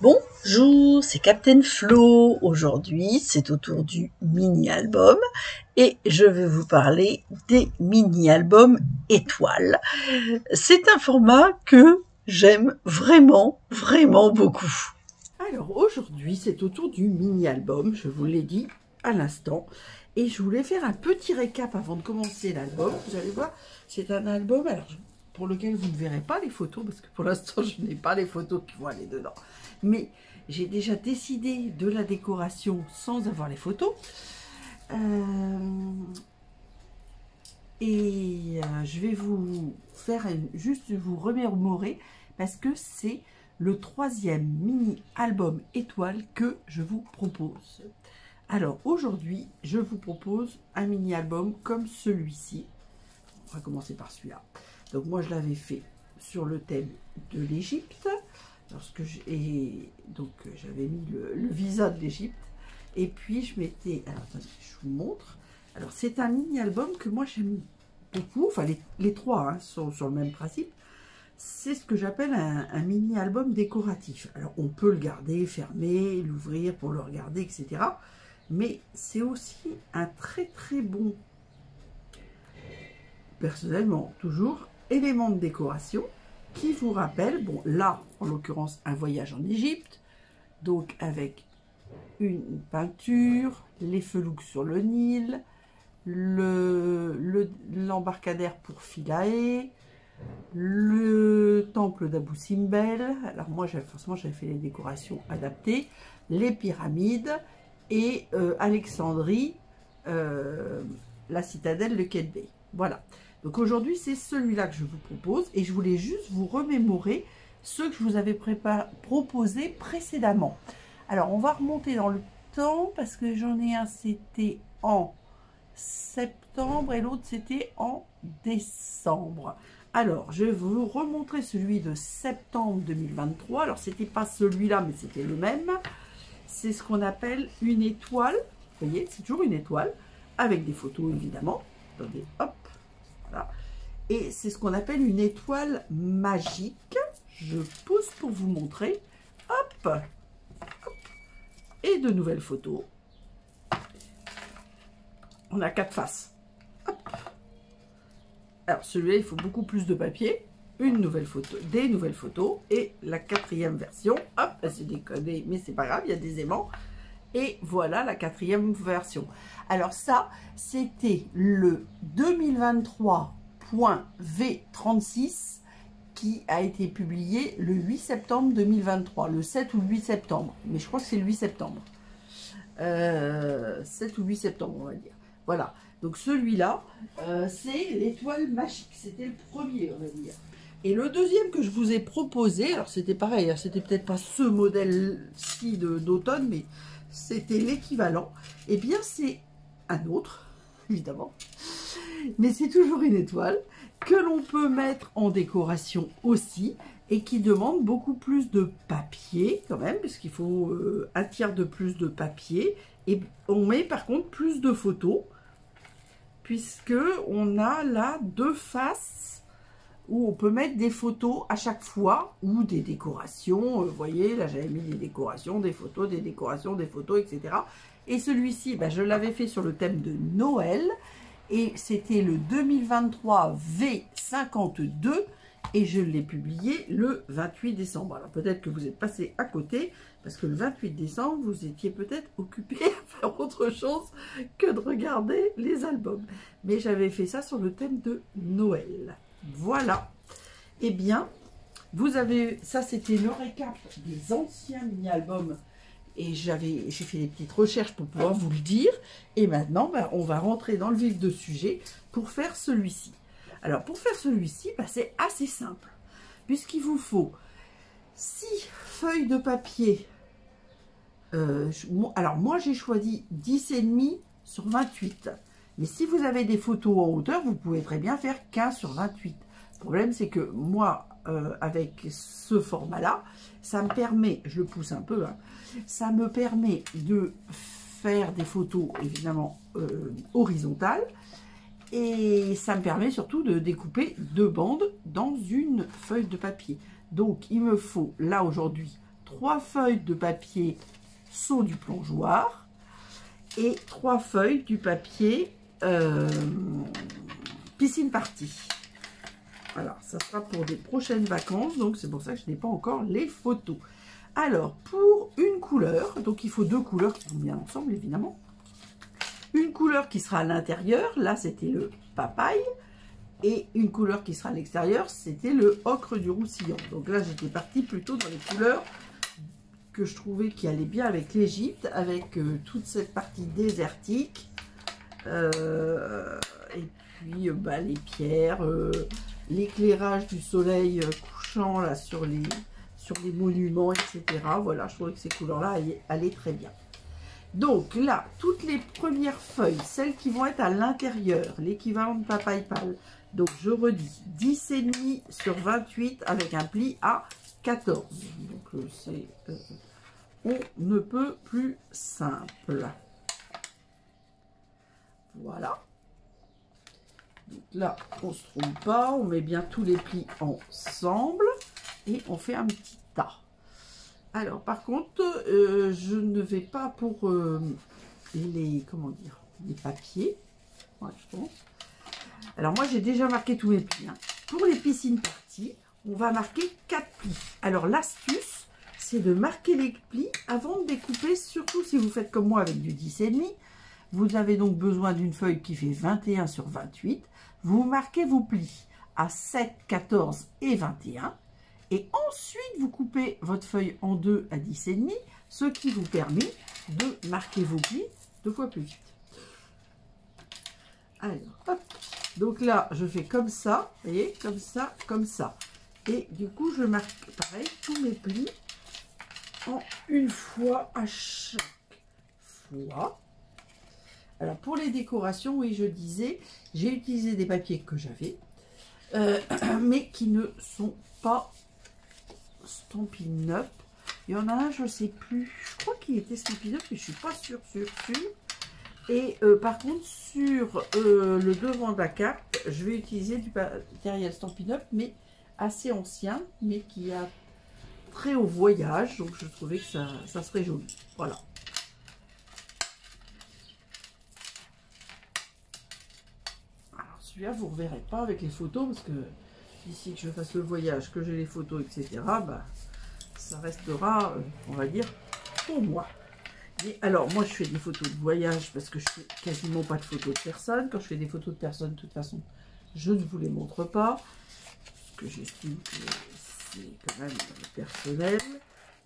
Bonjour, c'est Captain Flo. Aujourd'hui, c'est au tour du mini-album et je vais vous parler des mini-albums étoiles. C'est un format que j'aime vraiment beaucoup. Alors aujourd'hui, c'est au tour du mini-album, je vous l'ai dit à l'instant. Et je voulais faire un petit récap avant de commencer l'album. Vous allez voir, c'est un album pour lequel vous ne verrez pas les photos, parce que pour l'instant, je n'ai pas les photos qui vont aller dedans. Mais j'ai déjà décidé de la décoration sans avoir les photos. Je vais vous faire juste vous remémorer, parce que c'est le 3e mini-album étoile que je vous propose. Alors aujourd'hui, je vous propose un mini-album comme celui-ci. On va commencer par celui-là. Donc moi, je l'avais fait sur le thème de l'Égypte. J'avais mis le visa de l'Égypte. Et puis je m'étais... Alors attendez, je vous montre. Alors c'est un mini-album que moi j'aime beaucoup. Enfin les trois sont sur le même principe. C'est ce que j'appelle un mini-album décoratif. Alors on peut le garder fermé, l'ouvrir pour le regarder, etc. Mais c'est aussi un très bon, personnellement toujours, élément de décoration qui vous rappelle, bon là en l'occurrence un voyage en Égypte, donc avec une peinture, les felouks sur le Nil, l'embarcadère pour Philae, le temple d'Abou Simbel. Alors moi forcément j'avais fait les décorations adaptées, les pyramides et Alexandrie, la citadelle de Québec. Voilà. Donc aujourd'hui, c'est celui-là que je vous propose et je voulais juste vous remémorer ceux que je vous avais proposé précédemment. Alors, on va remonter dans le temps parce que j'en ai un, c'était en septembre et l'autre, c'était en décembre. Alors, je vais vous remontrer celui de septembre 2023. Alors, c'était pas celui-là, mais c'était le même. C'est ce qu'on appelle une étoile. Vous voyez, c'est toujours une étoile avec des photos, évidemment. Attendez, hop. Voilà. Et c'est ce qu'on appelle une étoile magique. Je pousse pour vous montrer. Hop, hop. Et de nouvelles photos. On a 4 faces. Hop. Alors celui-là, il faut beaucoup plus de papier. Une nouvelle photo, des nouvelles photos. Et la 4e version. Hop, c'est décodé, mais c'est pas grave, il y a des aimants. Et voilà la 4e version. Alors ça, c'était le 2023.V36 qui a été publié le 8 septembre 2023. Le 7 ou le 8 septembre. Mais je crois que c'est le 8 septembre. 7 ou 8 septembre, on va dire. Voilà. Donc celui-là, c'est l'étoile magique. C'était le premier, on va dire. Et le deuxième que je vous ai proposé, alors c'était pareil, c'était peut-être pas ce modèle-ci d'automne, mais c'était l'équivalent. Eh bien, c'est un autre, évidemment, mais c'est toujours une étoile que l'on peut mettre en décoration aussi et qui demande beaucoup plus de papier quand même, puisqu'il faut un tiers de plus de papier. Et on met par contre plus de photos, puisque on a là 2 faces où on peut mettre des photos à chaque fois, ou des décorations. Vous voyez, là j'avais mis des décorations, des photos, des décorations, des photos, etc. Et celui-ci, je l'avais fait sur le thème de Noël, et c'était le 2023 V52, et je l'ai publié le 28 décembre. Alors peut-être que vous êtes passé à côté, parce que le 28 décembre, vous étiez peut-être occupé à faire autre chose que de regarder les albums. Mais j'avais fait ça sur le thème de Noël. Voilà. Eh bien, vous avez... Ça, c'était le récap des anciens mini-albums. Et j'ai fait des petites recherches pour pouvoir vous le dire. Et maintenant, on va rentrer dans le vif du sujet pour faire celui-ci. Alors, pour faire celui-ci, c'est assez simple. Puisqu'il vous faut 6 feuilles de papier. Alors, moi, j'ai choisi 10,5 sur 28. Mais si vous avez des photos en hauteur, vous pouvez très bien faire 15 sur 28. Le problème, c'est que moi, avec ce format-là, ça me permet, je le pousse un peu, ça me permet de faire des photos, évidemment, horizontales. Et ça me permet surtout de découper 2 bandes dans une feuille de papier. Donc, il me faut, là, aujourd'hui, 3 feuilles de papier saut du plongeoir et 3 feuilles du papier piscine party. Voilà, ça sera pour des prochaines vacances, donc c'est pour ça que je n'ai pas encore les photos. Alors, pour une couleur, donc il faut 2 couleurs qui vont bien ensemble, évidemment. Une couleur qui sera à l'intérieur, là c'était le papaye, et une couleur qui sera à l'extérieur, c'était le ocre du Roussillon. Donc là, j'étais partie plutôt dans les couleurs que je trouvais qui allaient bien avec l'Égypte, avec toute cette partie désertique, et puis les pierres, l'éclairage du soleil couchant là sur les monuments, etc. Voilà, je trouvais que ces couleurs-là allaient très bien. Donc là, toutes les premières feuilles, celles qui vont être à l'intérieur, l'équivalent de papaye pâle. Donc je redis, 10,5 sur 28 avec un pli à 14. Donc c'est on ne peut plus simple. Voilà. Donc là, on ne se trompe pas, on met bien tous les plis ensemble et on fait un petit tas. Alors par contre, je ne vais pas pour les papiers. Ouais, je pense. Alors moi j'ai déjà marqué tous mes plis. Hein. Pour les piscines parties, on va marquer 4 plis. Alors l'astuce, c'est de marquer les plis avant de découper, surtout si vous faites comme moi avec du 10,5. Vous avez donc besoin d'une feuille qui fait 21 sur 28. Vous marquez vos plis à 7, 14 et 21. Et ensuite, vous coupez votre feuille en deux à 10,5, ce qui vous permet de marquer vos plis 2 fois plus vite. Alors, hop. Donc là, je fais comme ça, vous voyez, comme ça, comme ça. Et du coup, je marque pareil tous mes plis en une fois à chaque fois. Alors, pour les décorations, oui, je disais, j'ai utilisé des papiers que j'avais, mais qui ne sont pas Stampin' Up. Il y en a un, je ne sais plus, je crois qu'il était Stampin' Up, mais je ne suis pas sûre. Et par contre, sur le devant de la carte, je vais utiliser du matériel Stampin' Up, mais assez ancien, mais qui a très au voyage, donc je trouvais que ça serait joli. Voilà. Alors celui-là, vous ne reverrez pas avec les photos, parce que d'ici que je fasse le voyage, que j'ai les photos, etc., bah, ça restera, on va dire, pour moi. Et alors, moi, je fais des photos de voyage parce que je fais quasiment pas de photos de personnes. Quand je fais des photos de personnes, de toute façon, je ne vous les montre pas. Parce que j'estime que c'est quand même personnel.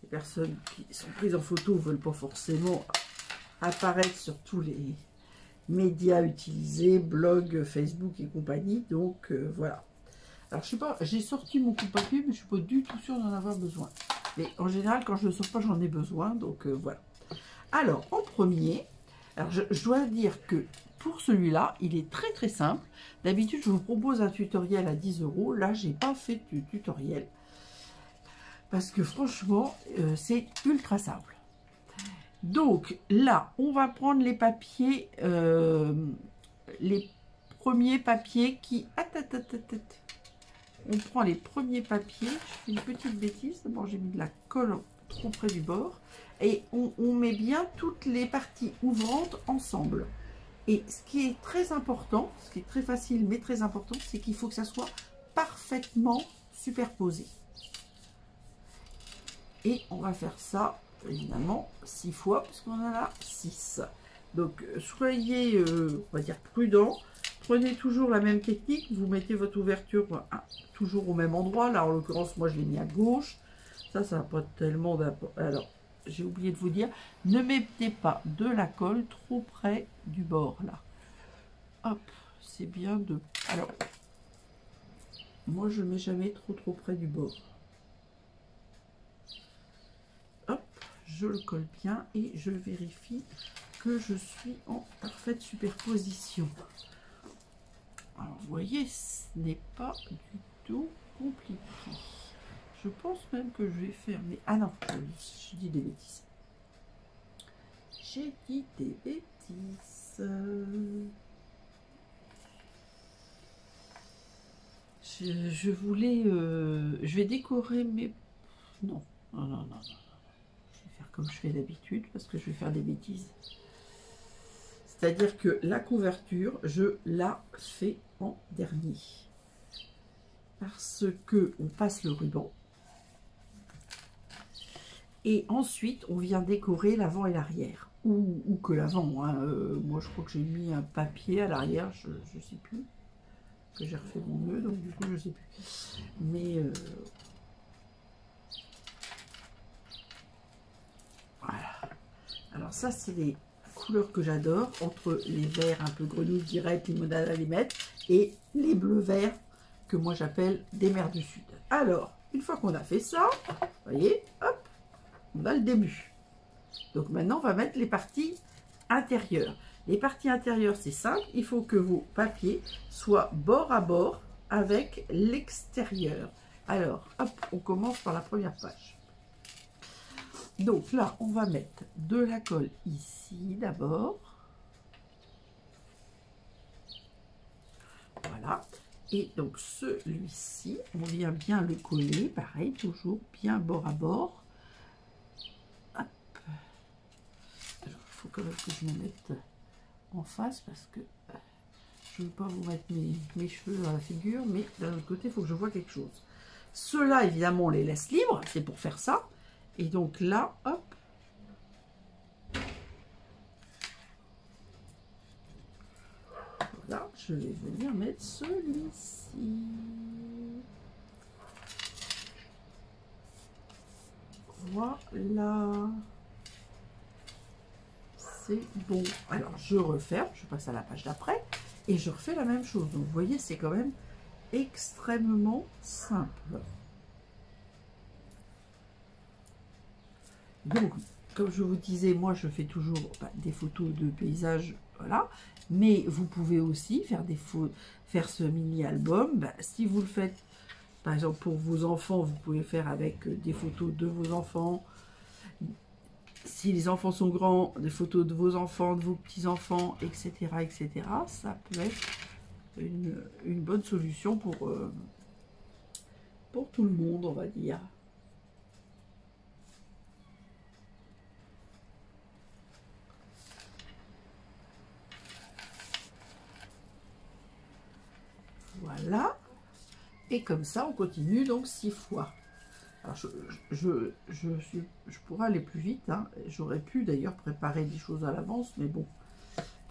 Les personnes qui sont prises en photo ne veulent pas forcément apparaître sur tous les médias utilisés, blog, Facebook et compagnie. Donc, voilà. Alors, je sais pas, j'ai sorti mon coupe papier, mais je ne suis pas du tout sûre d'en avoir besoin. Mais en général, quand je ne le sors pas, j'en ai besoin. Donc, voilà. Alors, en premier, alors je dois dire que pour celui-là, il est très très simple. D'habitude, je vous propose un tutoriel à 10 €. Là, j'ai pas fait de tutoriel. Parce que franchement, c'est ultra simple. Donc, là, on va prendre les papiers, les premiers papiers qui... On prend les premiers papiers. Je fais une petite bêtise. D'abord, j'ai mis de la colle trop près du bord. Et on met bien toutes les parties ouvrantes ensemble. Et ce qui est très important, ce qui est très facile mais très important, c'est qu'il faut que ça soit parfaitement superposé. Et on va faire ça, évidemment, 6 fois, puisqu'on en a 6. Donc, soyez, on va dire, prudent. Prenez toujours la même technique. Vous mettez votre ouverture toujours au même endroit. Là, en l'occurrence, moi, je l'ai mis à gauche. Ça n'a pas tellement d'importance. Alors, j'ai oublié de vous dire, ne mettez pas de la colle trop près du bord, là. Hop, c'est bien de... Alors, moi, je ne mets jamais trop près du bord. Hop, je le colle bien et je vérifie que je suis en parfaite superposition. Alors, vous voyez, ce n'est pas du tout compliqué. Je pense même que je vais faire... Mais... Ah non, je dis des bêtises. J'ai dit des bêtises. Je voulais... je vais décorer mes... Non. comme je fais d'habitude, parce que je vais faire des bêtises. C'est-à-dire que la couverture, je la fais en dernier. Parce que on passe le ruban. Et ensuite, on vient décorer l'avant et l'arrière. Ou que l'avant. Hein. Moi, je crois que j'ai mis un papier à l'arrière, je ne sais plus. Que j'ai refait mon nœud, donc du coup, je ne sais plus. Mais voilà. Alors ça, c'est les couleurs que j'adore, entre les verts un peu grenouille direct, limonade à les mettre, et les bleus verts que moi j'appelle des mers du sud. Alors, une fois qu'on a fait ça, vous voyez, hop, on a le début. Donc maintenant, on va mettre les parties intérieures. Les parties intérieures, c'est simple, il faut que vos papiers soient bord à bord avec l'extérieur. Alors, hop, on commence par la première page. Donc là, on va mettre de la colle ici d'abord. Voilà. Et donc celui-ci, on vient bien le coller, pareil, toujours bien bord à bord. Hop. Alors, il faut quand même que je me mette en face parce que je ne veux pas vous mettre mes cheveux dans la figure, mais d'un autre côté, il faut que je vois quelque chose. Ceux-là, évidemment, on les laisse libres, c'est pour faire ça. Et donc là, hop. Voilà, je vais venir mettre celui-ci. Voilà. C'est bon. Alors, je referme, je passe à la page d'après et je refais la même chose. Donc, vous voyez, c'est quand même extrêmement simple. Donc, comme je vous disais, moi, je fais toujours des photos de paysages, voilà. Mais vous pouvez aussi faire ce mini-album. Si vous le faites, par exemple, pour vos enfants, vous pouvez faire avec des photos de vos enfants. Si les enfants sont grands, des photos de vos enfants, de vos petits-enfants, etc., etc. Ça peut être une bonne solution pour tout le monde, on va dire. Voilà. Et comme ça, on continue donc 6 fois. Alors, je pourrais aller plus vite. Hein. J'aurais pu d'ailleurs préparer des choses à l'avance, mais bon.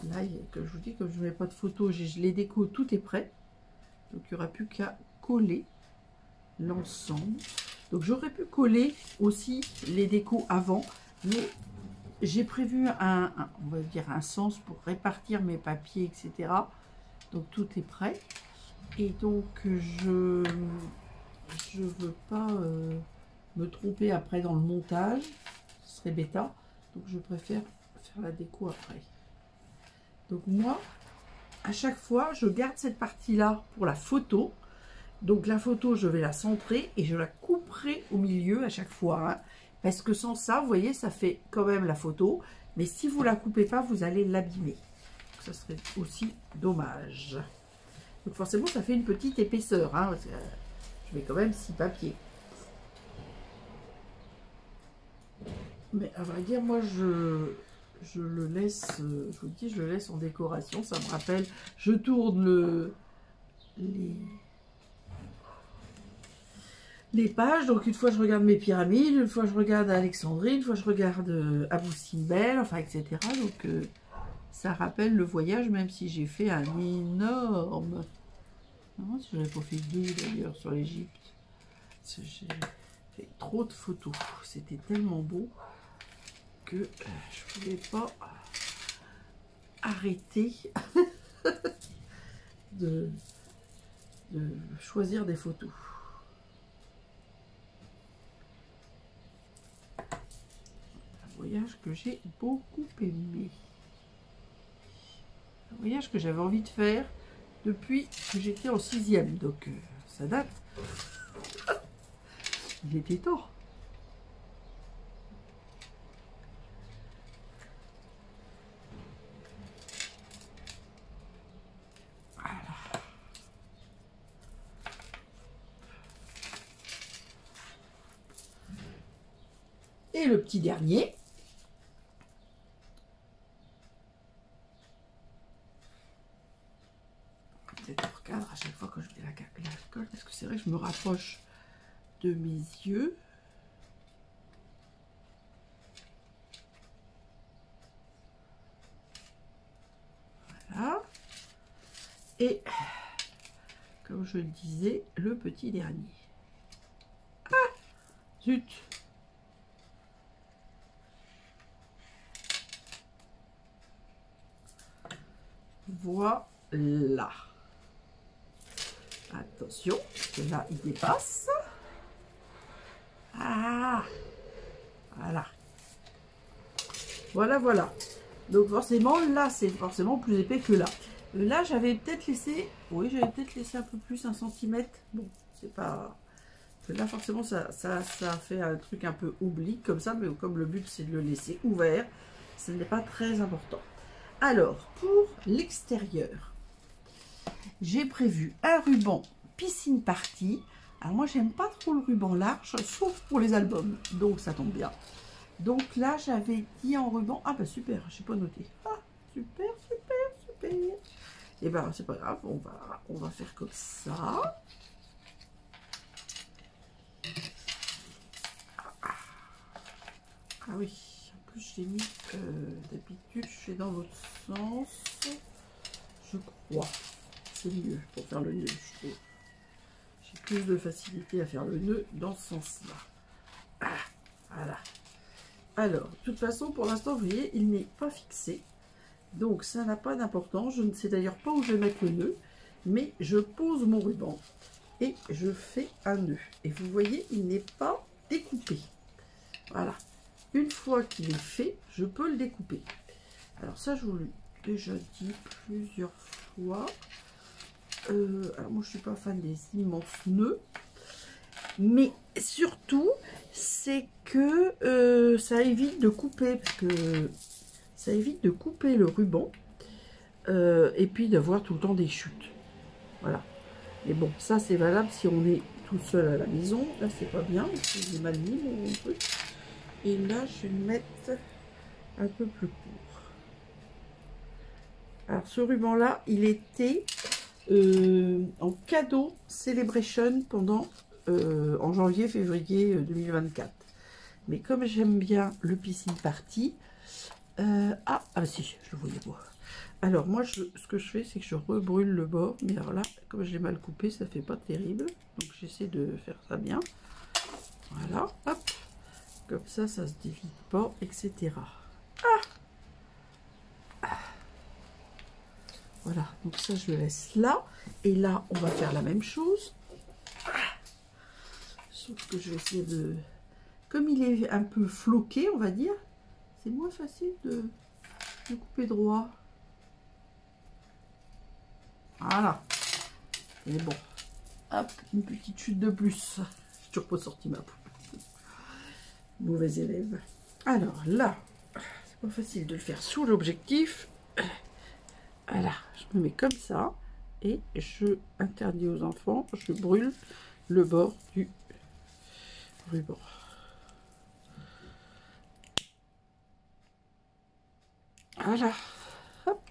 Là, comme je vous dis, comme je ne mets pas de photos, les déco, tout est prêt. Donc, il n'y aura plus qu'à coller l'ensemble. Donc, j'aurais pu coller aussi les décos avant, mais j'ai prévu on va dire un sens pour répartir mes papiers, etc. Donc, tout est prêt. Et donc, je veux pas me tromper après dans le montage, ce serait bêta, donc je préfère faire la déco après. Donc moi, à chaque fois, je garde cette partie-là pour la photo. Donc la photo, je vais la centrer et je la couperai au milieu à chaque fois. Hein, parce que sans ça, vous voyez, ça fait quand même la photo. Mais si vous la coupez pas, vous allez l'abîmer. Ça serait aussi dommage. Donc forcément, ça fait une petite épaisseur. Hein, parce que je mets quand même 6 papiers. Mais à vrai dire, moi, je le laisse, je vous dis, je le laisse en décoration. Ça me rappelle, je tourne les pages. Donc, une fois, je regarde mes pyramides. Une fois, je regarde Alexandrie. Une fois, je regarde Abou Simbel, enfin, etc. Donc, ça rappelle le voyage, même si j'ai fait un énorme... Non, si je n'avais pas fait 2 d'ailleurs sur l'Égypte. J'ai fait trop de photos. C'était tellement beau que je ne pouvais pas arrêter de choisir des photos. Un voyage que j'ai beaucoup aimé. Un voyage que j'avais envie de faire depuis que j'étais en 6e. Donc ça date. Il était temps. Et le petit dernier. Peut-être on recadre à chaque fois que je mets la colle, parce que c'est vrai que je me rapproche de mes yeux. Voilà. Et comme je le disais, le petit dernier. Ah, zut. Voilà. Attention, parce que là, il dépasse. Ah, voilà. Voilà, voilà. Donc forcément, là, c'est forcément plus épais que là. Là, j'avais peut-être laissé... Oui, j'avais peut-être laissé un peu plus, 1 centimètre. Bon, c'est pas... Là, forcément, ça fait un truc un peu oblique comme ça. Mais comme le but, c'est de le laisser ouvert, ce n'est pas très important. Alors, pour l'extérieur, j'ai prévu un ruban piscine party. Alors, moi, j'aime pas trop le ruban large, sauf pour les albums. Donc, ça tombe bien. Donc là, j'avais dit en ruban... Ah bah super, je n'ai pas noté. Ah, super, super, super. Et ben, c'est pas grave, on va faire comme ça. Ah oui, en plus j'ai mis... D'habitude, je fais dans l'autre sens. Je crois. C'est mieux pour faire le nœud, je trouve. J'ai plus de facilité à faire le nœud dans ce sens-là. Ah, voilà. Alors, de toute façon, pour l'instant, vous voyez, il n'est pas fixé. Donc, ça n'a pas d'importance. Je ne sais d'ailleurs pas où je vais mettre le nœud. Mais je pose mon ruban et je fais un nœud. Et vous voyez, il n'est pas découpé. Voilà. Une fois qu'il est fait, je peux le découper. Alors ça, je vous l'ai déjà dit plusieurs fois. Alors, moi, je ne suis pas fan des immenses nœuds. Mais surtout, c'est que ça évite de couper, parce que ça évite de couper le ruban et puis d'avoir tout le temps des chutes. Voilà. Mais bon, ça c'est valable si on est tout seul à la maison. Là, c'est pas bien, j'ai mal mis mon truc. Et là, je vais le mettre un peu plus court. Alors, ce ruban-là, il était en cadeau Celebration pendant... en janvier-février 2024. Mais comme j'aime bien le piscine party, ah si, je le voyais pas. Alors moi, ce que je fais, c'est que je rebrûle le bord. Mais alors là, comme je l'ai mal coupé, ça fait pas terrible. Donc j'essaie de faire ça bien. Voilà, hop. Comme ça se dévide pas, etc. Voilà, donc ça, je le laisse là. Et là, on va faire la même chose. Sauf que je vais essayer de... Comme il est un peu floqué, on va dire, c'est moins facile de couper droit. Voilà. Et bon, hop, une petite chute de plus. J'ai toujours pas sorti ma peau. Mauvais élève. Alors là, c'est pas facile de le faire sous l'objectif. Voilà, je me mets comme ça. Et je interdis aux enfants, je brûle le bord du ruban. Voilà. Hop.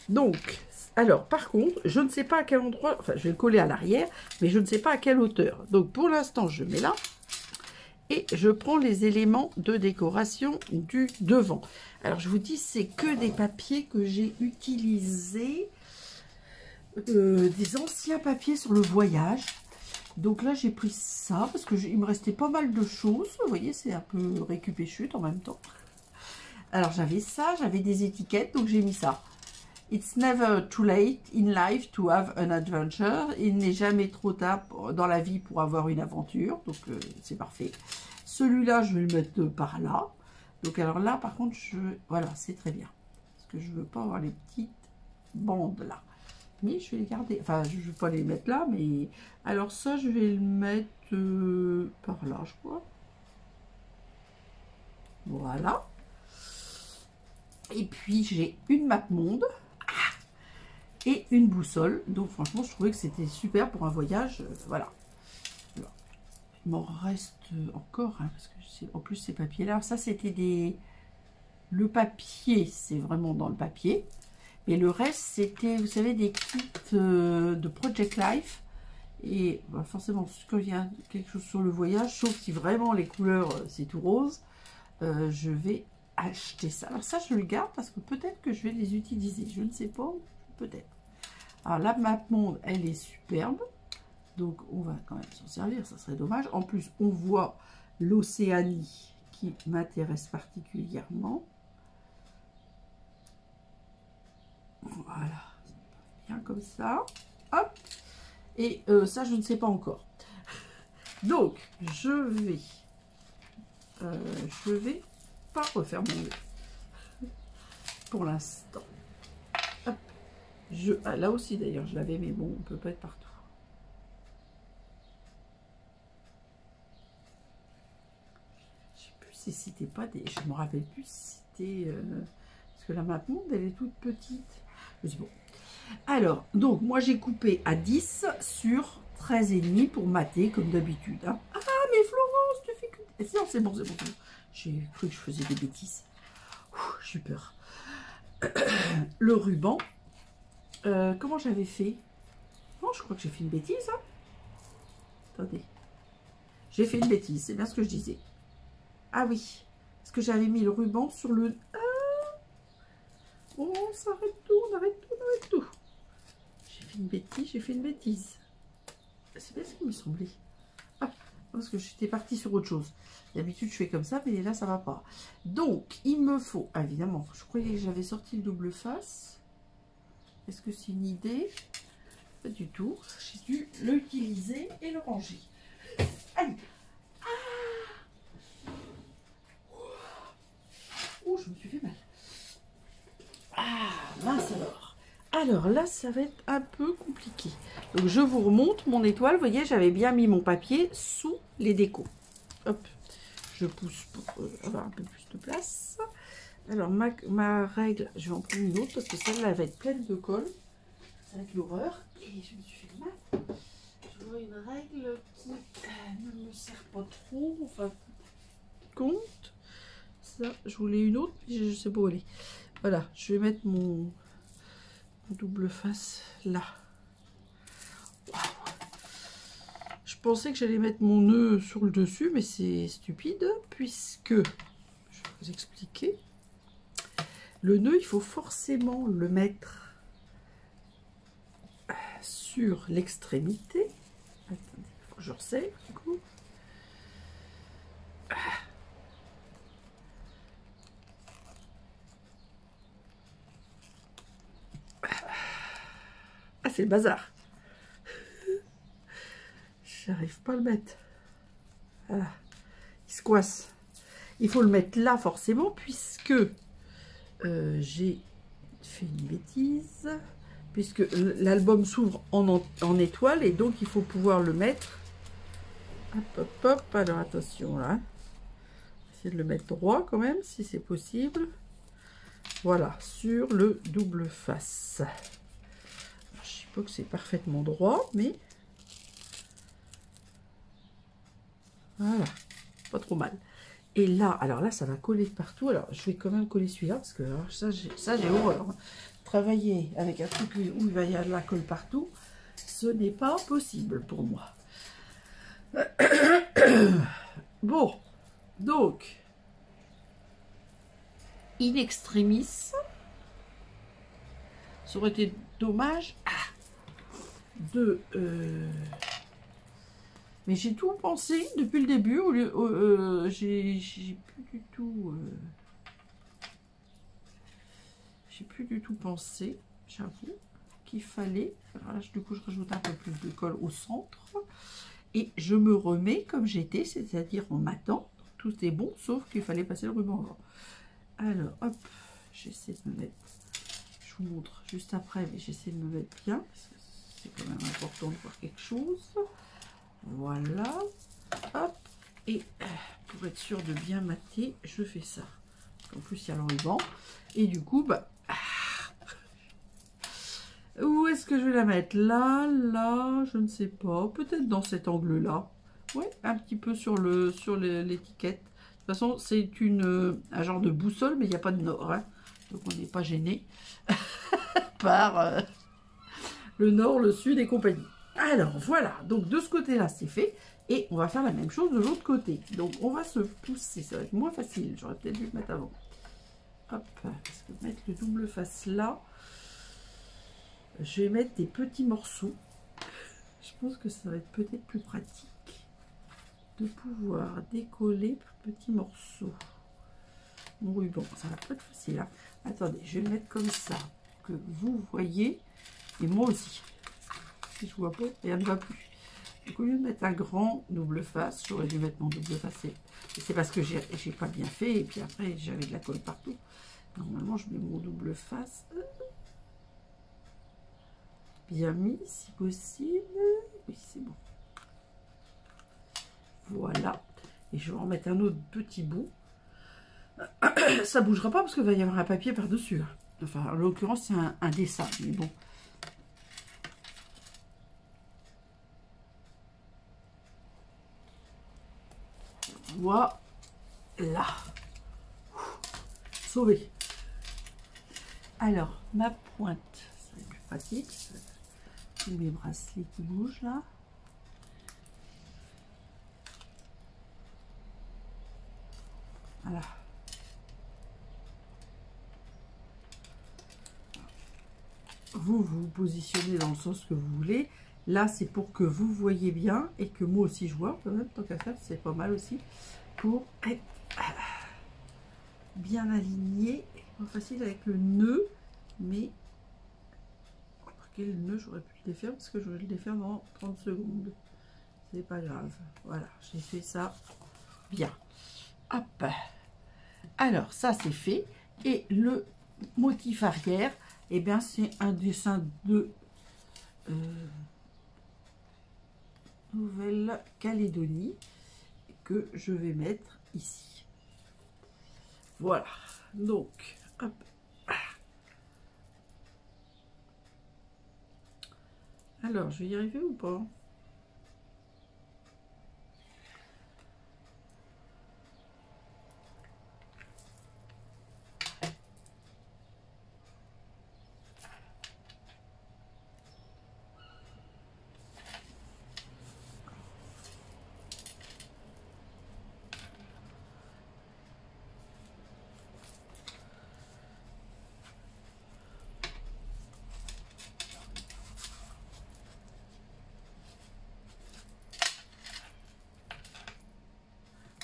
Donc, alors, par contre, je ne sais pas à quel endroit, enfin, je vais le coller à l'arrière, mais je ne sais pas à quelle hauteur. Donc, pour l'instant, je mets là. Et je prends les éléments de décoration du devant. Alors, je vous dis, c'est que des papiers que j'ai utilisés. Des anciens papiers sur le voyage. Donc là, j'ai pris ça parce qu'il me restait pas mal de choses. Vous voyez, c'est un peu récupé-chute en même temps. Alors, j'avais ça, j'avais des étiquettes, donc j'ai mis ça. It's never too late in life to have an adventure. Il n'est jamais trop tard dans la vie pour avoir une aventure. Donc, c'est parfait. Celui-là, je vais le mettre par là. Donc, alors là, par contre, voilà, c'est très bien. Parce que je ne veux pas avoir les petites bandes là. Mais je vais les garder. Enfin, je ne vais pas les mettre là, mais... Alors ça, je vais le mettre par là, je crois. Voilà. Et puis, j'ai une map monde et une boussole. Donc, franchement, je trouvais que c'était super pour un voyage. Voilà. il m'en reste encore, hein, parce que en plus ces papiers-là, alors ça c'était des... Le papier, c'est vraiment dans le papier. Et le reste, c'était, vous savez, des kits de Project Life. Et bah, forcément, quand il y a quelque chose sur le voyage, sauf si vraiment les couleurs, c'est tout rose, je vais acheter ça. Alors ça, je le garde parce que peut-être que je vais les utiliser. Je ne sais pas, peut-être. Alors la map monde, elle est superbe. Donc on va quand même s'en servir, ça serait dommage. En plus, on voit l'Océanie qui m'intéresse particulièrement. Voilà, bien comme ça. Hop. Et ça, je ne sais pas encore. Donc, je vais pas refaire mon nœud pour l'instant. Là aussi, d'ailleurs, je l'avais, mais bon, on peut pas être partout. Je sais plus si c'était pas des... Je me rappelle plus si c'était... parce que la map monde, elle est toute petite. Mais bon. Alors, donc, moi, j'ai coupé à 10 sur 13,5 pour mater, comme d'habitude. Hein. Ah, mais Florence, tu fais que... Non, c'est bon, c'est bon. J'ai cru que je faisais des bêtises. J'ai eu peur. Le ruban. Comment j'avais fait? Non, je crois que j'ai fait une bêtise. Hein. Attendez. J'ai fait une bêtise, c'est bien ce que je disais. Ah oui. Parce que j'avais mis le ruban sur le... Oh, on s'arrête tout, on arrête tout, on arrête tout. J'ai fait une bêtise. C'est bien ce qui me semblait. Ah, parce que j'étais partie sur autre chose. D'habitude, je fais comme ça, mais là, ça va pas. Donc, il me faut, évidemment, je croyais que j'avais sorti le double face. Est-ce que c'est une idée? Pas du tout. J'ai dû l'utiliser et le ranger. Allez. Ah. Oh, je me suis fait mal. Ah, mince alors. Alors là, ça va être un peu compliqué. Donc, je vous remonte mon étoile. Vous voyez, j'avais bien mis mon papier sous les décos. Hop, je pousse pour avoir un peu plus de place. Alors, ma règle, je vais en prendre une autre parce que celle-là, elle va être pleine de colle. Ça va être l'horreur. Et je me suis fait mal. Je vois une règle qui ne me sert pas trop. Enfin, compte. Ça, je voulais une autre, mais je ne sais pas où elle est. Voilà, je vais mettre mon double face là. Wow. Je pensais que j'allais mettre mon nœud sur le dessus, mais c'est stupide, puisque, je vais vous expliquer, le nœud, il faut forcément le mettre sur l'extrémité. Attendez, il faut que je resserre, du coup. Ah, c'est le bazar. J'arrive pas à le mettre. Voilà. Il se coince. Il faut le mettre là forcément puisque j'ai fait une bêtise. Puisque l'album s'ouvre en étoile et donc il faut pouvoir le mettre. Hop, hop, hop. Alors attention là. Essayer de le mettre droit quand même si c'est possible. Voilà, sur le double face. Je sais pas que c'est parfaitement droit, mais voilà, pas trop mal. Et là, alors là, ça va coller partout. Alors, je vais quand même coller celui-là, parce que alors, ça, j'ai horreur. Travailler avec un truc où il va y avoir de la colle partout, ce n'est pas possible pour moi. Bon, donc, in extremis, ça aurait été dommage de... Mais j'ai tout pensé depuis le début. J'ai plus du tout pensé, j'avoue, qu'il fallait. Alors là, du coup, je rajoute un peu plus de colle au centre. Et je me remets comme j'étais, c'est-à-dire en matant. Tout est bon, sauf qu'il fallait passer le ruban avant. Alors, hop, j'essaie de me mettre... Je vous montre juste après, mais j'essaie de me mettre bien. Parce que c'est quand même important de voir quelque chose. Voilà, hop, et pour être sûr de bien mater, je fais ça. En plus, il y a le ruban, et du coup, bah, où est-ce que je vais la mettre? Là, là, je ne sais pas, peut-être dans cet angle-là. Ouais, un petit peu sur l'étiquette. De toute façon, c'est un genre de boussole, mais il n'y a pas de nord. Hein. Donc on n'est pas gêné par le nord, le sud et compagnie. Alors voilà, donc de ce côté-là, c'est fait. Et on va faire la même chose de l'autre côté. Donc on va se pousser, ça va être moins facile. J'aurais peut-être dû le mettre avant. Hop, parce que mettre le double face là, je vais mettre des petits morceaux. Je pense que ça va être peut-être plus pratique de pouvoir décoller petits morceaux. Mon ruban, ça va pas être facile. Hein. Attendez, je vais le mettre comme ça, que vous voyez, et moi aussi. Si je vois pas, rien ne va plus. Donc au lieu de mettre un grand double face, j'aurais dû mettre mon double face. Et c'est parce que j'ai pas bien fait, et puis après j'avais de la colle partout. Normalement, je mets mon double face. Bien mis, si possible. Oui, c'est bon. Voilà. Et je vais en mettre un autre petit bout. Ça bougera pas parce qu'il va y avoir un papier par-dessus. Enfin, en l'occurrence, c'est un dessin. Mais bon. Voilà. Sauvé. Alors, ma pointe. C'est plus pratique. Tous mes bracelets qui bougent là. Voilà. Vous vous positionnez dans le sens que vous voulez. Là, c'est pour que vous voyez bien et que moi aussi je vois. Quand même, tant qu'à faire, c'est pas mal aussi. Pour être bien aligné. Pas facile avec le nœud. Mais, remarquez, le nœud, j'aurais pu le défaire parce que je vais le défaire dans 30 secondes. C'est pas grave. Voilà, j'ai fait ça bien. Hop. Alors, ça, c'est fait. Et le motif arrière, eh bien, c'est un dessin de Nouvelle-Calédonie que je vais mettre ici. Voilà. Donc, hop. Alors, je vais y arriver ou pas?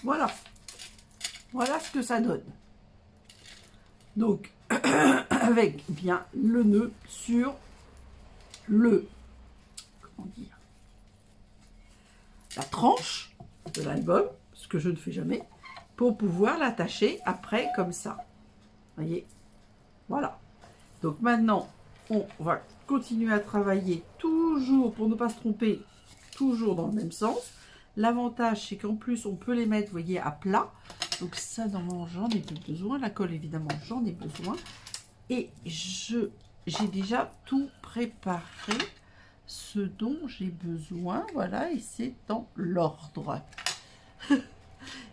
Voilà. Voilà ce que ça donne. Donc, avec bien le nœud sur le, comment dire, la tranche de l'album, ce que je ne fais jamais, pour pouvoir l'attacher après comme ça. Voyez, voilà. Donc maintenant, on va continuer à travailler toujours, pour ne pas se tromper, toujours dans le même sens. L'avantage, c'est qu'en plus, on peut les mettre, vous voyez, à plat. Donc ça, normalement, j'en ai plus besoin. La colle, évidemment, j'en ai besoin. Et j'ai déjà tout préparé, ce dont j'ai besoin. Voilà, et c'est dans l'ordre.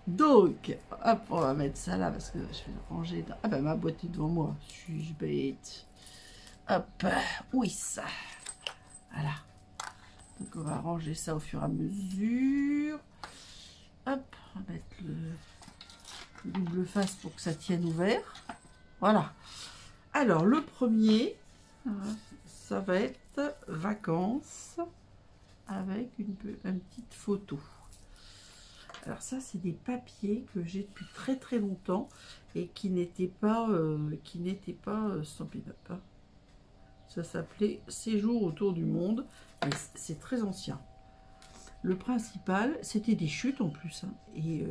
Donc, hop, on va mettre ça là, parce que je vais le ranger dans... Ah ben, ma boîte est devant moi. Suis-je bête? Hop, oui, ça. Voilà. Donc, on va ranger ça au fur et à mesure. Hop, on va mettre le double face pour que ça tienne ouvert. Voilà. Alors, le premier, ça va être vacances avec une petite photo. Alors ça, c'est des papiers que j'ai depuis très très longtemps et qui n'étaient pas Stampin' Up. Hein. Ça s'appelait Séjour autour du monde, mais c'est très ancien. Le principal, c'était des chutes en plus, hein, et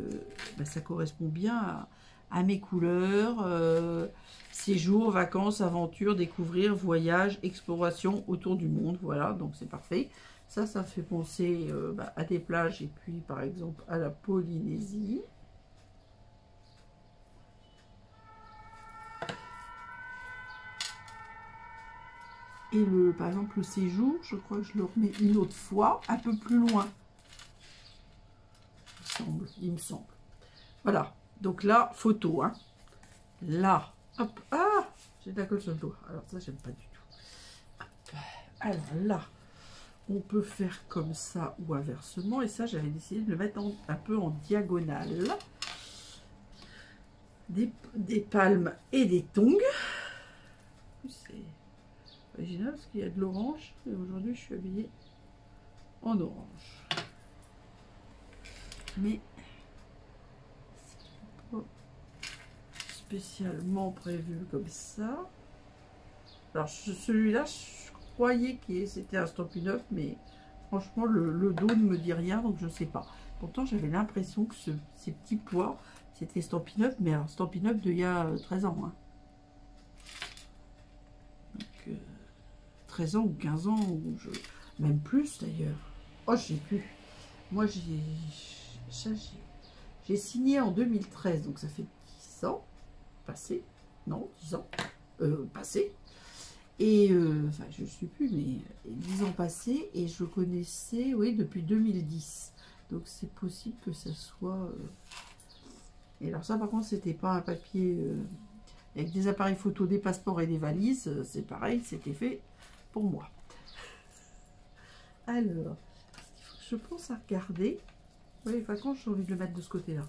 ça correspond bien à mes couleurs. Séjour, vacances, aventure, découvrir, voyage, exploration autour du monde. Voilà, donc c'est parfait. Ça fait penser à des plages et puis par exemple à la Polynésie. Et par exemple le séjour, je crois que je le remets une autre fois, un peu plus loin. il me semble. Voilà, donc là, photo, hein. Là, hop, ah, j'ai de la colle sur le doigt. Alors ça, j'aime pas du tout. Hop. Alors là, on peut faire comme ça ou inversement. Et ça, j'avais décidé de le mettre un peu en diagonale. Des palmes et des tongs. C'est original parce qu'il y a de l'orange. Et aujourd'hui, je suis habillée en orange. Mais c'est pas spécialement prévu comme ça. Alors, celui-là, je croyais que c'était un Stampin' Up, mais franchement, le dos ne me dit rien, donc je ne sais pas. Pourtant, j'avais l'impression que ces petits pois, c'était Stampin' Up, mais un Stampin' Up d'il y a 13 ans. Hein. Donc, 13 ans ou 15 ans, ou même plus d'ailleurs. Oh, je sais plus. Moi, j'ai signé en 2013, donc ça fait 10 ans passés. Non, 10 ans passés. Et, enfin, je ne sais plus, mais 10 ans passés, et je connaissais, oui, depuis 2010. Donc, c'est possible que ça soit... Et alors ça, par contre, c'était pas un papier avec des appareils photo, des passeports et des valises. C'est pareil, c'était fait pour moi. Alors, je pense à regarder. Oui, par contre, j'ai envie de le mettre de ce côté-là.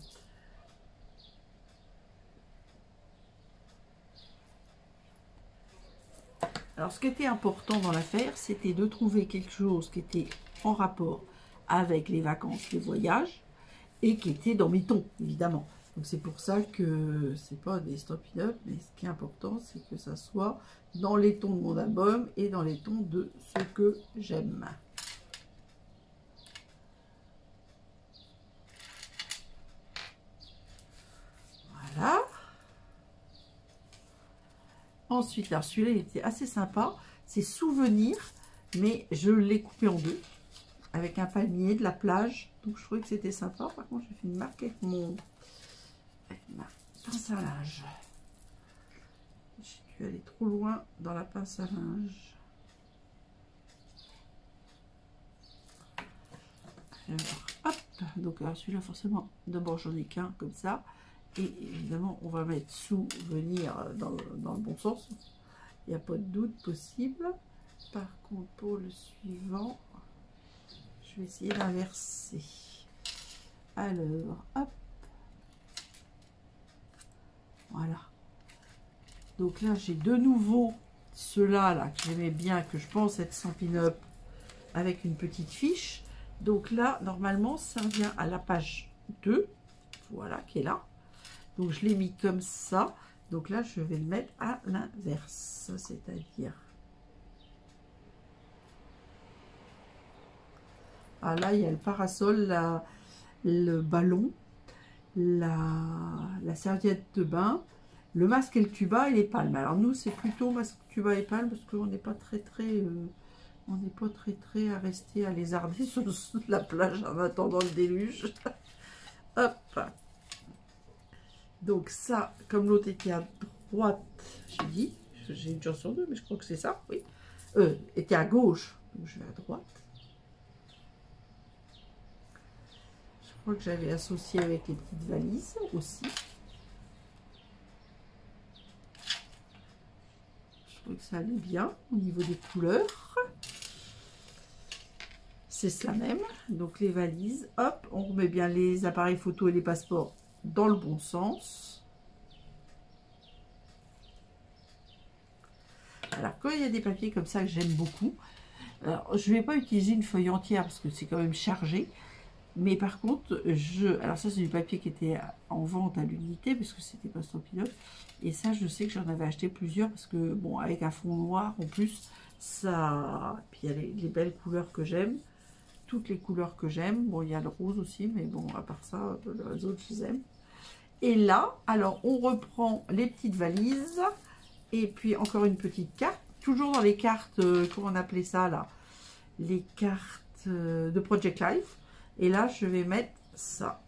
Alors, ce qui était important dans l'affaire, c'était de trouver quelque chose qui était en rapport avec les vacances, les voyages, et qui était dans mes tons, évidemment. Donc, c'est pour ça que c'est pas des Stampin' Up, mais ce qui est important, c'est que ça soit dans les tons de mon album et dans les tons de ce que j'aime. Voilà. Ensuite, alors celui-là, il était assez sympa. C'est Souvenir, mais je l'ai coupé en deux avec un palmier de la plage. Donc, je trouvais que c'était sympa. Par contre, j'ai fait une marque avec ma pince à linge. J'ai dû aller trop loin dans la pince à linge. Alors, hop. Donc, celui-là, forcément, d'abord, j'en ai qu'un comme ça. Et évidemment, on va mettre souvenir dans le bon sens. Il n'y a pas de doute possible. Par contre, pour le suivant, je vais essayer d'inverser. Alors, hop. Voilà. Donc là, j'ai de nouveau ceux-là là, que j'aimais bien, que je pense être Stampin' Up, avec une petite fiche. Donc là, normalement, ça vient à la page 2. Voilà, qui est là. Donc, je l'ai mis comme ça. Donc là, je vais le mettre à l'inverse. C'est-à-dire... Ah là, il y a le parasol, le ballon, la serviette de bain, le masque et le tuba et les palmes. Alors nous, c'est plutôt masque, tuba et palmes parce qu'on n'est pas très à rester à lézarder sur la plage en attendant le déluge. Hop. Donc ça, comme l'autre était à droite, j'ai dit, j'ai une chance sur deux, mais je crois que c'est ça, oui. Était à gauche, donc je vais à droite. Je crois que j'avais associé avec les petites valises aussi. Je trouve que ça allait bien au niveau des couleurs. C'est cela même. Donc les valises, hop, on remet bien les appareils photo et les passeports dans le bon sens. Alors quand il y a des papiers comme ça que j'aime beaucoup, alors je ne vais pas utiliser une feuille entière parce que c'est quand même chargé. Mais par contre, alors ça c'est du papier qui était en vente à l'unité puisque c'était pas Stampin' Up. Et ça, je sais que j'en avais acheté plusieurs parce que bon, avec un fond noir en plus, ça. Puis il y a les belles couleurs que j'aime, toutes les couleurs que j'aime. Bon, il y a le rose aussi, mais bon, à part ça, les autres je les aime. Et là, alors on reprend les petites valises et puis encore une petite carte, toujours dans les cartes, comment on appelait ça là, les cartes de Project Life. Et là, je vais mettre ça.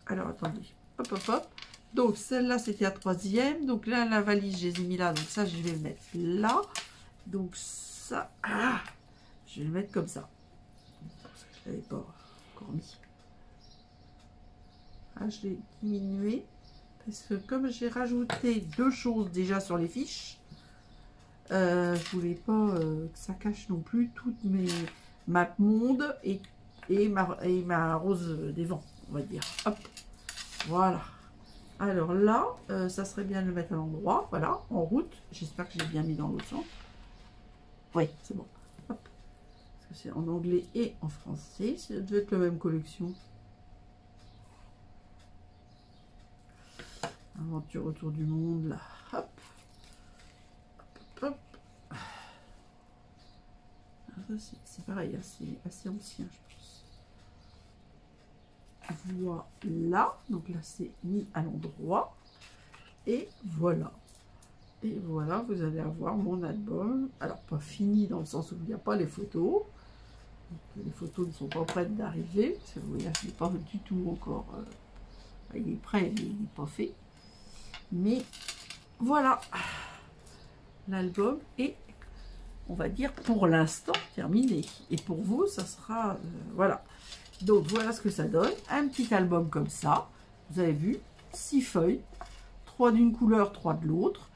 Alors, attendez. Hop, hop, hop. Donc, celle-là, c'était la troisième. Donc, là, la valise, je les ai mis là. Donc, ça, je vais le mettre là. Donc, ça... Ah, je vais le mettre comme ça. Parce que je ne l'avais pas encore mis. Ah, je l'ai diminué parce que comme j'ai rajouté 2 choses déjà sur les fiches, je voulais pas que ça cache non plus toutes mes mappemonde et ma rose des vents, on va dire. Hop, voilà. Alors là, ça serait bien de le mettre à l'endroit, voilà, en route. J'espère que j'ai bien mis dans l'autre sens. Oui, c'est bon. Hop. Parce que c'est en anglais et en français. Ça doit être la même collection. Aventure autour du monde, là. Hop. Hop, hop, hop. C'est pareil, hein, c'est assez ancien, je pense. Voilà. Donc là, c'est mis à l'endroit. Et voilà. Et voilà, vous allez avoir mon album. Alors, pas fini dans le sens où il n'y a pas les photos. Les photos ne sont pas prêtes d'arriver. Vous voyez, je n'est pas du tout encore... il est prêt, mais il n'est pas fait. Mais voilà. L'album est, on va dire, pour l'instant terminé. Et pour vous, ça sera... voilà. Donc, voilà ce que ça donne. Un petit album comme ça. Vous avez vu, 6 feuilles. 3 d'une couleur, 3 de l'autre.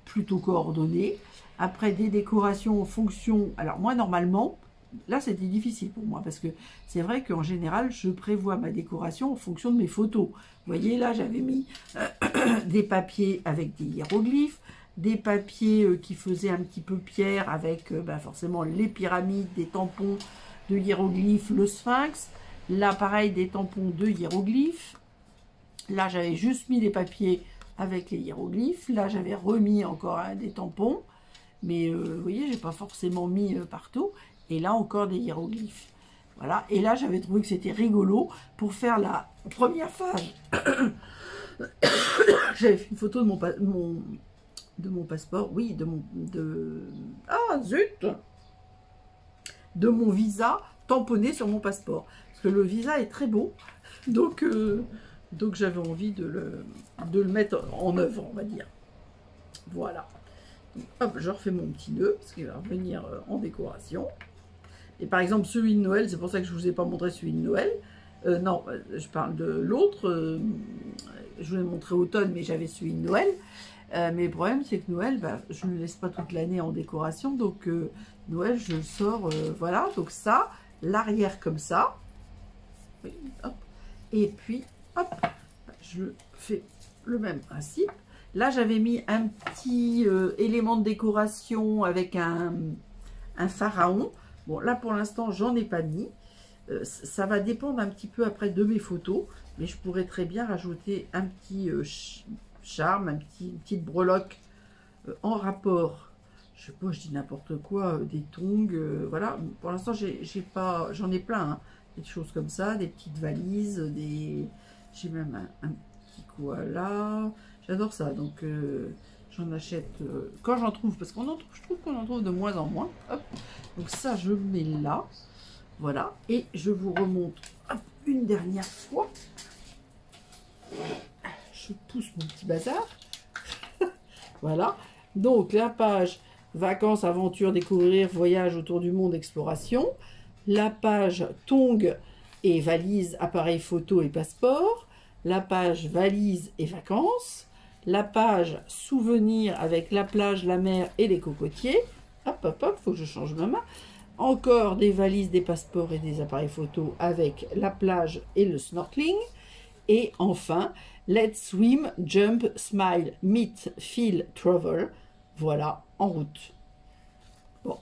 Plutôt coordonnées. Après, des décorations en fonction... Alors, moi, normalement, là, c'était difficile pour moi. Parce que c'est vrai qu'en général, je prévois ma décoration en fonction de mes photos. Vous voyez, là, j'avais mis des papiers avec des hiéroglyphes. Des papiers qui faisaient un petit peu pierre avec forcément les pyramides, des tampons de hiéroglyphes, le sphinx. Là, pareil, des tampons de hiéroglyphes. Là, j'avais juste mis des papiers avec les hiéroglyphes. Là, j'avais remis encore des tampons. Mais vous voyez, j'ai pas forcément mis partout. Et là, encore des hiéroglyphes. Voilà. Et là, j'avais trouvé que c'était rigolo pour faire la première phase. J'avais fait une photo de mon passeport. Oui, ah, zut! De mon visa tamponné sur mon passeport. Parce que le visa est très beau. Donc j'avais envie de le mettre en œuvre, on va dire. Voilà. Donc, hop, je refais mon petit nœud, parce qu'il va revenir en décoration. Et par exemple, celui de Noël, c'est pour ça que je ne vous ai pas montré celui de Noël. Non, je parle de l'autre. Je vous l'ai montré automne, mais j'avais celui de Noël. Mais le problème, c'est que Noël, je ne le laisse pas toute l'année en décoration. Donc, Noël, je le sors, voilà. Donc ça, l'arrière comme ça. Oui, hop. Et puis, hop, je fais le même principe. Là, j'avais mis un petit élément de décoration avec un pharaon. Bon, là, pour l'instant, j'en ai pas mis. Ça va dépendre un petit peu après de mes photos. Mais je pourrais très bien rajouter un petit charme, une petite breloque en rapport. Je sais pas, je dis n'importe quoi, des tongs, voilà. Pour l'instant, j'en ai plein, hein. Des choses comme ça, des petites valises, j'ai même un petit koala. J'adore ça, donc j'en achète quand j'en trouve, parce je trouve qu'on en trouve de moins en moins. Hop. Donc ça, je mets là, voilà, et je vous remonte une dernière fois. Je pousse mon petit bazar. Voilà, donc la page vacances, aventures, découvrir, voyage autour du monde, exploration. La page tongs et valise, appareil photo et passeport. La page valise et vacances. La page souvenirs avec la plage, la mer et les cocotiers. Hop, hop, hop, faut que je change ma main. Encore des valises, des passeports et des appareils photo avec la plage et le snorkeling. Et enfin, let's swim, jump, smile, meet, feel, travel. Voilà, en route. Bon.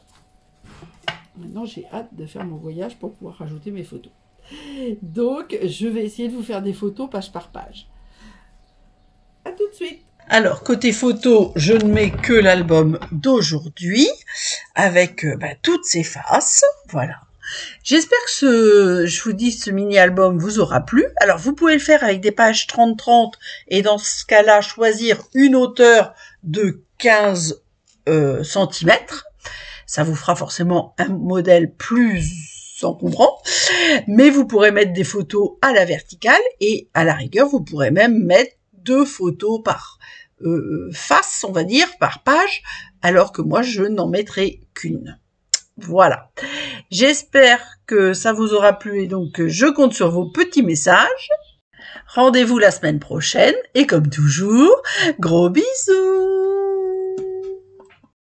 Maintenant, j'ai hâte de faire mon voyage pour pouvoir rajouter mes photos. Donc, je vais essayer de vous faire des photos page par page. À tout de suite. Alors, côté photo, je ne mets que l'album d'aujourd'hui avec toutes ses faces. Voilà. J'espère que je vous dis, ce mini-album vous aura plu. Alors, vous pouvez le faire avec des pages 30-30 et dans ce cas-là, choisir une hauteur de 15 cm. Ça vous fera forcément un modèle plus encombrant. Mais vous pourrez mettre des photos à la verticale et à la rigueur, vous pourrez même mettre 2 photos par face, on va dire, par page, alors que moi, je n'en mettrai qu'une. Voilà. J'espère que ça vous aura plu et donc je compte sur vos petits messages. Rendez-vous la semaine prochaine et comme toujours, gros bisous!